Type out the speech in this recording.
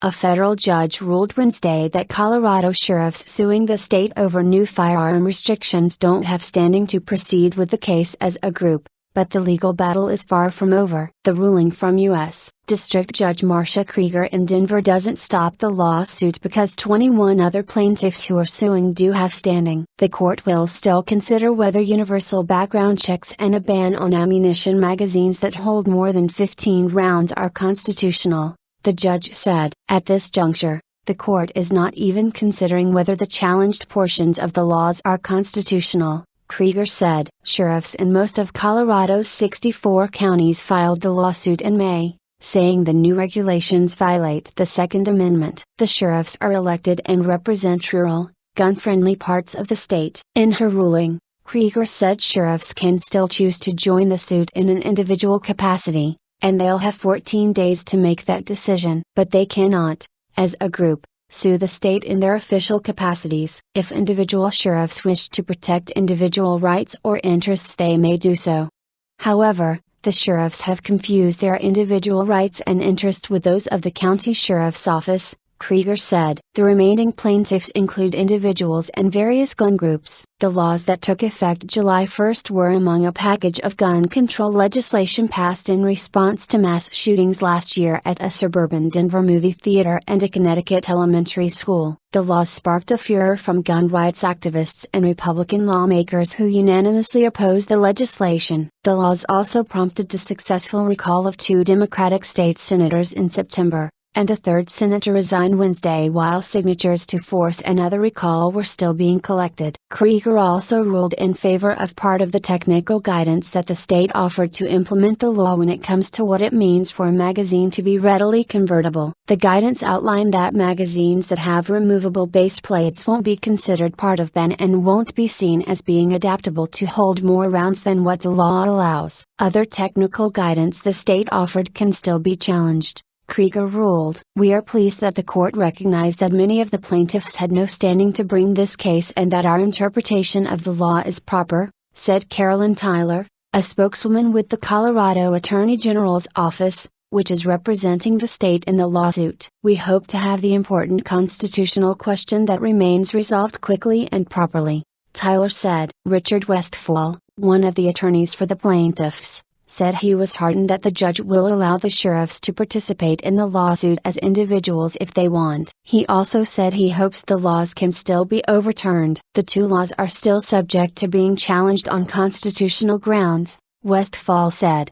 A federal judge ruled Wednesday that Colorado sheriffs suing the state over new firearm restrictions don't have standing to proceed with the case as a group, but the legal battle is far from over. The ruling from U.S. District Judge Marcia Krieger in Denver doesn't stop the lawsuit because 21 other plaintiffs who are suing do have standing. The court will still consider whether universal background checks and a ban on ammunition magazines that hold more than 15 rounds are constitutional, the judge said. At this juncture, the court is not even considering whether the challenged portions of the laws are constitutional, Krieger said. Sheriffs in most of Colorado's 64 counties filed the lawsuit in May, saying the new regulations violate the Second Amendment. The sheriffs are elected and represent rural, gun-friendly parts of the state. In her ruling, Krieger said sheriffs can still choose to join the suit in an individual capacity, and they'll have 14 days to make that decision. But they cannot, as a group, sue the state in their official capacities. If individual sheriffs wish to protect individual rights or interests, they may do so. However, the sheriffs have confused their individual rights and interests with those of the county sheriff's office, Krieger said. The remaining plaintiffs include individuals and various gun groups. The laws that took effect July 1 were among a package of gun control legislation passed in response to mass shootings last year at a suburban Denver movie theater and a Connecticut elementary school. The laws sparked a furor from gun rights activists and Republican lawmakers who unanimously opposed the legislation. The laws also prompted the successful recall of 2 Democratic state senators in September, and a third senator resigned Wednesday while signatures to force another recall were still being collected. Krieger also ruled in favor of part of the technical guidance that the state offered to implement the law when it comes to what it means for a magazine to be readily convertible. The guidance outlined that magazines that have removable base plates won't be considered part of ban and won't be seen as being adaptable to hold more rounds than what the law allows. Other technical guidance the state offered can still be challenged, Krieger ruled. We are pleased that the court recognized that many of the plaintiffs had no standing to bring this case and that our interpretation of the law is proper, said Carolyn Tyler, a spokeswoman with the Colorado Attorney General's office, which is representing the state in the lawsuit. We hope to have the important constitutional question that remains resolved quickly and properly, Tyler said. Richard Westfall, one of the attorneys for the plaintiffs, said he was heartened that the judge will allow the sheriffs to participate in the lawsuit as individuals if they want. He also said he hopes the laws can still be overturned. The 2 laws are still subject to being challenged on constitutional grounds, Westfall said.